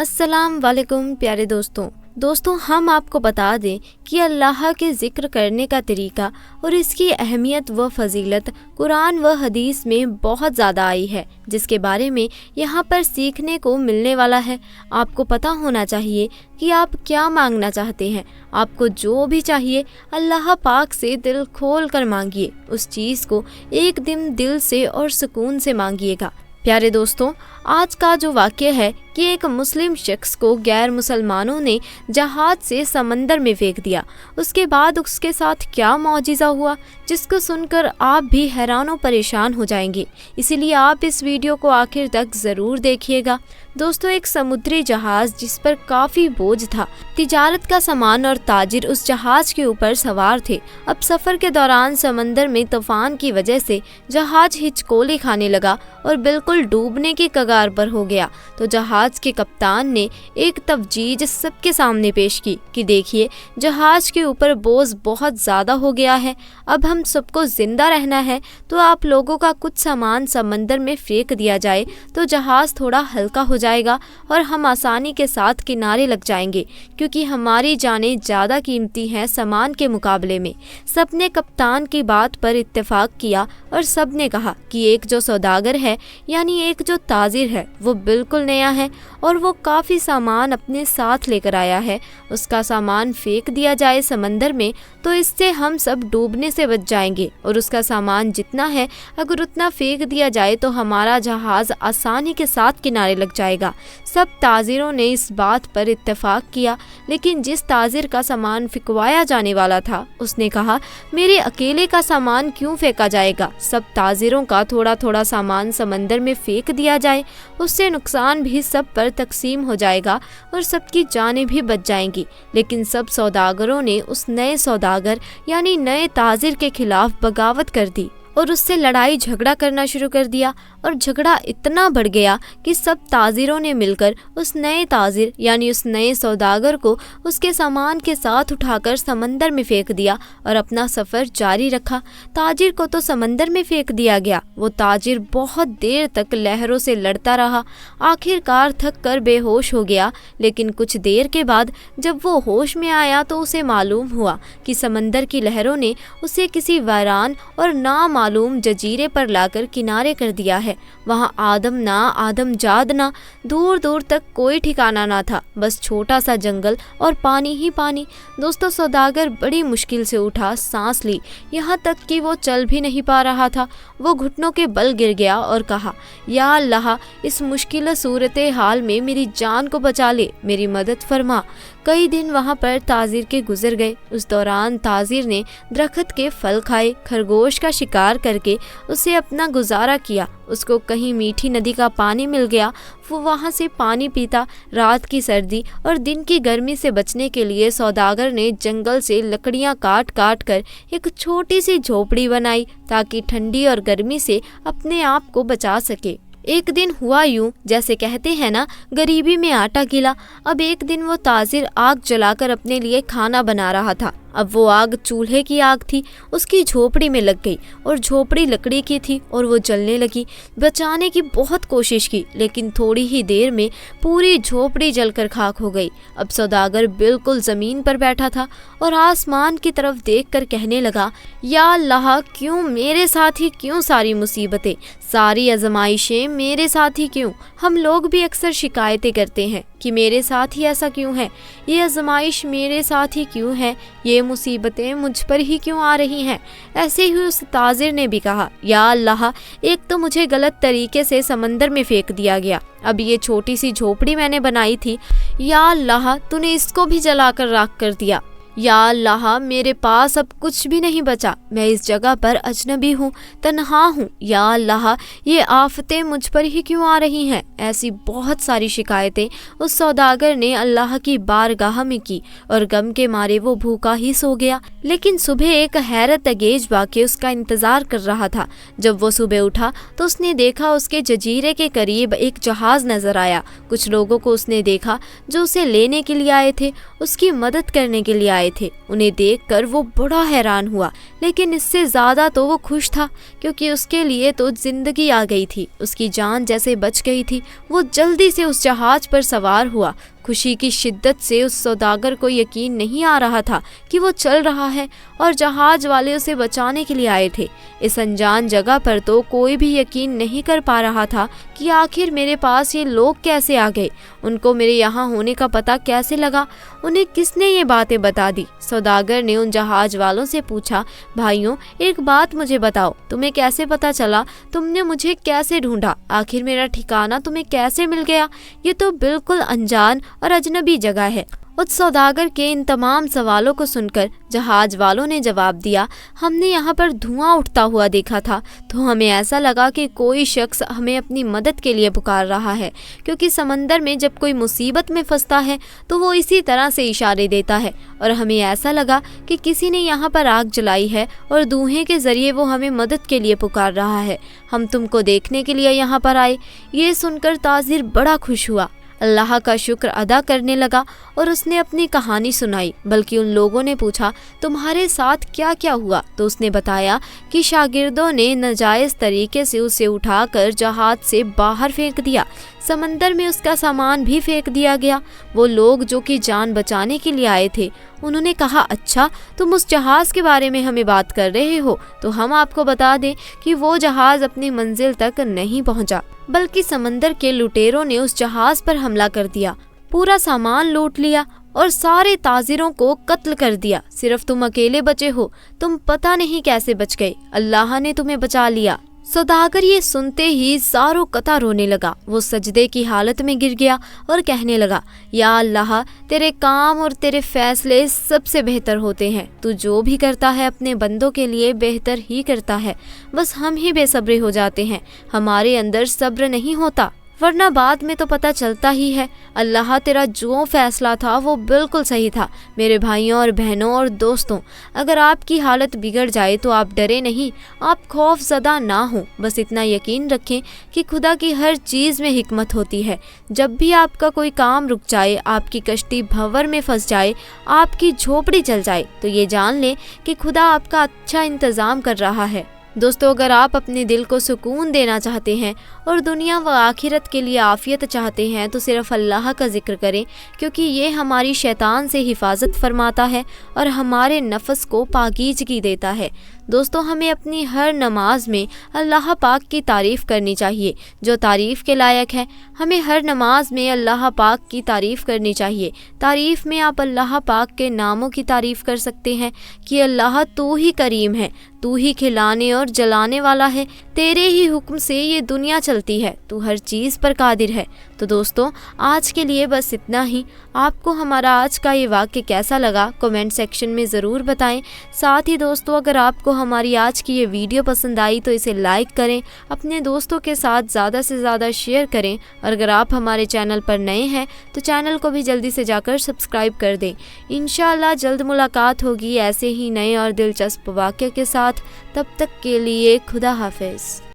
अस्सलाम वालेकुम प्यारे दोस्तों हम आपको बता दें कि अल्लाह के ज़िक्र करने का तरीका और इसकी अहमियत व फजीलत कुरान व हदीस में बहुत ज़्यादा आई है, जिसके बारे में यहाँ पर सीखने को मिलने वाला है। आपको पता होना चाहिए कि आप क्या मांगना चाहते हैं। आपको जो भी चाहिए अल्लाह पाक से दिल खोल कर मांगिए, उस चीज़ को एकदम दिल से और सुकून से मांगिएगा। प्यारे दोस्तों, आज का जो वाक़या है कि एक मुस्लिम शख्स को गैर मुसलमानों ने जहाज़ से समंदर में फेंक दिया। उसके बाद उसके साथ क्या मौजिज़ा हुआ, जिसको सुनकर आप भी हैरान व परेशान हो जाएंगे। इसीलिए आप इस वीडियो को आखिर तक ज़रूर देखिएगा। दोस्तों, एक समुद्री जहाज़ जिस पर काफ़ी बोझ था, तिजारत का सामान और ताजिर उस जहाज़ के ऊपर सवार थे। अब सफ़र के दौरान समंदर में तूफ़ान की वजह से जहाज़ हिचकोले खाने लगा और बिल्कुल डूबने की कगार पर हो गया। तो जहाज़ के कप्तान ने एक तफजीज सबके सामने पेश की कि देखिए, जहाज़ के ऊपर बोझ बहुत ज़्यादा हो गया है। अब हम सबको ज़िंदा रहना है तो आप लोगों का कुछ सामान समंदर में फेंक दिया जाए तो जहाज़ थोड़ा हल्का हो जाएगा और हम आसानी के साथ किनारे लग जाएंगे, क्योंकि हमारी जानें ज़्यादा कीमती हैं सामान के मुकाबले में। सबने कप्तान की बात पर इत्तेफाक किया और सब ने कहा कि एक जो सौदागर है, यानी एक जो ताजिर है, वो बिल्कुल नया है और वो काफ़ी सामान अपने साथ लेकर आया है। उसका सामान फेंक दिया जाए समंदर में तो इससे हम सब डूबने से बच जाएंगे, और उसका सामान जितना है अगर उतना फेंक दिया जाए तो हमारा जहाज़ आसानी के साथ किनारे लग जाएगा। सब ताजिरों ने इस बात पर इत्तेफाक किया, लेकिन जिस ताजिर का सामान फेंकवाया जाने वाला था उसने कहा, मेरे अकेले का सामान क्यों फेंका जाएगा। सब ताजिरों का थोड़ा थोड़ा सामान समंदर में फेंक दिया जाए, उससे नुकसान भी सब पर तकसीम हो जाएगा और सबकी जानें भी बच जाएंगी। लेकिन सब सौदागरों ने उस नए सौदागर यानी नए ताजिर के खिलाफ बगावत कर दी और उससे लड़ाई झगड़ा करना शुरू कर दिया, और झगड़ा इतना बढ़ गया कि सब ताजिरों ने मिलकर उस नए ताजिर यानी उस नए सौदागर को उसके सामान के साथ उठाकर समंदर में फेंक दिया और अपना सफ़र जारी रखा। ताजिर को तो समंदर में फेंक दिया गया। वो ताजिर बहुत देर तक लहरों से लड़ता रहा, आखिरकार थक कर बेहोश हो गया। लेकिन कुछ देर के बाद जब वो होश में आया तो उसे मालूम हुआ कि समंदर की लहरों ने उसे किसी वीरान और नामालूम जजीरे पर लाकर किनारे कर दिया है। वहाँ आदम ना आदम जाद ना, दूर दूर तक कोई ठिकाना ना था, बस छोटा सा जंगल और पानी ही पानी। दोस्तों, सौदागर बड़ी मुश्किल से उठा, सांस ली, यहाँ तक कि वो चल भी नहीं पा रहा था। वो घुटनों के बल गिर गया और कहा, या अल्लाह, इस मुश्किल सूरत हाल में मेरी जान को बचा ले, मेरी मदद फरमा। कई दिन वहाँ पर ताजिर के गुजर गए। उस दौरान ताजिर ने दरख्त के फल खाए, खरगोश का शिकार करके उसे अपना गुजारा किया। उसको कहीं मीठी नदी का पानी मिल गया, वो वहाँ से पानी पीता। रात की सर्दी और दिन की गर्मी से बचने के लिए सौदागर ने जंगल से लकड़ियाँ काट काट कर एक छोटी सी झोपड़ी बनाई, ताकि ठंडी और गर्मी से अपने आप को बचा सके। एक दिन हुआ यूं, जैसे कहते हैं ना, गरीबी में आटा गीला। अब एक दिन वो ताजिर आग जलाकर अपने लिए खाना बना रहा था। अब वो आग चूल्हे की आग थी, उसकी झोपड़ी में लग गई और झोपड़ी लकड़ी की थी और वो जलने लगी। बचाने की बहुत कोशिश की, लेकिन थोड़ी ही देर में पूरी झोपड़ी जलकर खाक हो गई। अब सौदागर बिल्कुल ज़मीन पर बैठा था और आसमान की तरफ देखकर कहने लगा, या अल्लाह, क्यों मेरे साथ ही क्यों सारी मुसीबतें, सारी आजमाइशें मेरे साथ ही क्यों। हम लोग भी अक्सर शिकायतें करते हैं कि मेरे साथ ही ऐसा क्यों है, ये आजमाइश मेरे साथ ही क्यों है, ये मुसीबतें मुझ पर ही क्यों आ रही हैं। ऐसे ही उस ताजिर ने भी कहा, या अल्लाह, एक तो मुझे गलत तरीके से समंदर में फेंक दिया गया, अब ये छोटी सी झोपड़ी मैंने बनाई थी, या अल्लाह, तूने इसको भी जलाकर राख कर दिया। या अल्लाह, मेरे पास अब कुछ भी नहीं बचा, मैं इस जगह पर अजनबी हूँ, तन्हा हूँ। या अल्लाह, ये आफतें मुझ पर ही क्यों आ रही हैं। ऐसी बहुत सारी शिकायतें उस सौदागर ने अल्लाह की बारगाह में की और गम के मारे वो भूखा ही सो गया। लेकिन सुबह एक हैरत अंगेज वाक़या उसका इंतज़ार कर रहा था। जब वो सुबह उठा तो उसने देखा उसके जजीरे के करीब एक जहाज़ नज़र आया। कुछ लोगों को उसने देखा जो उसे लेने के लिए आए थे, उसकी मदद करने के लिए आए تھے۔ انہیں دیکھ کر وہ بڑا حیران ہوا، لیکن اس سے زیادہ تو وہ خوش تھا، کیونکہ اس کے لیے تو زندگی آ گئی تھی، اس کی جان جیسے بچ گئی تھی۔ وہ جلدی سے اس جہاز پر سوار ہوا۔ خوشی کی شدت سے اس سوداگر کو یقین نہیں آ رہا تھا کہ وہ چل رہا ہے اور جہاز والے اسے بچانے کے لیے آئے تھے۔ اس انجان جگہ پر تو کوئی بھی یقین نہیں کر پا رہا تھا کہ آخر میرے پاس یہ لوگ کیسے آ گئے، ان کو میرے یہاں ہونے کا پتہ کیسے لگا، انہیں کس نے یہ باتیں بتا دی۔ سوداگر نے ان جہاز والوں سے پوچھا، بھائیوں ایک بات مجھے بتاؤ، تمہیں کیسے پتہ چلا، تم نے مجھے کیسے ڈھونڈا، آخر میرا ٹھکانہ تمہیں کیسے مل گیا؟ یہ تو بالکل انجان اور اجنبی جگہ ہے۔ اس سوداگر کے ان تمام سوالوں کو سن کر جہاز والوں نے جواب دیا، ہم نے یہاں پر دھواں اٹھتا ہوا دیکھا تھا تو ہمیں ایسا لگا کہ کوئی شخص ہمیں اپنی مدد کے لیے پکار رہا ہے، کیونکہ سمندر میں جب کوئی مصیبت میں پھنستا ہے تو وہ اسی طرح سے اشارے دیتا ہے، اور ہمیں ایسا لگا کہ کسی نے یہاں پر آگ جلائی ہے اور دھوئیں کے ذریعے وہ ہمیں مدد کے لیے پکار رہا ہے، ہم تم کو دیکھنے کے لیے یہاں پر آئے۔ یہ سن کر تاجر بڑا خوش ہوا، اللہ کا شکر ادا کرنے لگا اور اس نے اپنی کہانی سنائی۔ بلکہ ان لوگوں نے پوچھا، تمہارے ساتھ کیا کیا ہوا؟ تو اس نے بتایا کہ شاگردوں نے ناجائز طریقے سے اسے اٹھا کر جہاز سے باہر پھینک دیا، سمندر میں اس کا سامان بھی پھینک دیا گیا۔ وہ لوگ جو کہ جان بچانے کے لیے آئے تھے، انہوں نے کہا، اچھا تم اس جہاز کے بارے میں ہمیں بات کر رہے ہو، تو ہم آپ کو بتا دیں کہ وہ جہاز اپنی منزل تک نہیں پہنچا، بلکہ سمندر کے لٹیروں نے اس جہاز پر حملہ کر دیا، پورا سامان لوٹ لیا اور سارے تاجروں کو قتل کر دیا، صرف تم اکیلے بچے ہو، تم پتہ نہیں کیسے بچ گئے، اللہ نے تمہیں بچا لیا۔ سوداگر یہ سنتے ہی زاروں قطع رونے لگا، وہ سجدے کی حالت میں گر گیا اور کہنے لگا، یا اللہ تیرے کام اور تیرے فیصلے سب سے بہتر ہوتے ہیں، تو جو بھی کرتا ہے اپنے بندوں کے لیے بہتر ہی کرتا ہے، بس ہم ہی بے صبرے ہو جاتے ہیں، ہمارے اندر صبر نہیں ہوتا، ورنہ بعد میں تو پتہ چلتا ہی ہے۔ اللہ تیرا جو فیصلہ تھا وہ بالکل صحیح تھا۔ میرے بھائیوں اور بہنوں اور دوستوں، اگر آپ کی حالت بگڑ جائے تو آپ ڈرے نہیں، آپ خوف زدہ نہ ہوں، بس اتنا یقین رکھیں کہ خدا کی ہر چیز میں حکمت ہوتی ہے۔ جب بھی آپ کا کوئی کام رک جائے، آپ کی کشتی بھنور میں پھنس جائے، آپ کی جھوپڑی چل جائے، تو یہ جان لیں کہ خدا آپ کا اچھا انتظام کر رہا ہے۔ دوستو، اگر آپ اپنے دل کو سکون دینا چاہتے ہیں اور دنیا و آخرت کے لیے عافیت چاہتے ہیں تو صرف اللہ کا ذکر کریں، کیونکہ یہ ہماری شیطان سے حفاظت فرماتا ہے اور ہمارے نفس کو پاکیزگی دیتا ہے۔ دوستو، ہمیں اپنی ہر نماز میں اللہ پاک کی تعریف کرنی چاہیے جو تعریف کے لائق ہے۔ ہمیں ہر نماز میں اللہ پاک کی تعریف کرنی چاہیے۔ تعریف میں آپ اللہ پاک کے ناموں کی تعریف کر سکتے ہیں کہ اللہ تو ہی کریم ہے، تو ہی کھلانے اور جلانے والا ہے، تیرے ہی حکم سے یہ دنیا چلتی ہے، تو ہر چیز پر قادر ہے۔ تو دوستو، آج کے لیے بس اتنا ہی۔ آپ کو ہمارا آج کا یہ واقعہ کیسا لگا کمنٹ سیکشن میں ضرور بتائیں۔ ساتھ ہی دوستو، اگر آپ کو ہماری آج کی یہ ویڈیو پسند آئی تو اسے لائک کریں، اپنے دوستوں کے ساتھ زیادہ سے زیادہ شیئر کریں، اور اگر آپ ہمارے چینل پر نئے ہیں تو چینل کو بھی جلدی سے جا کر سبسکرائب کر دیں۔ انشاءاللہ جلد ملاقات ہوگی ایسے ہی نئے اور دلچسپ واقعے کے ساتھ۔ تب تک کے لیے خدا حافظ۔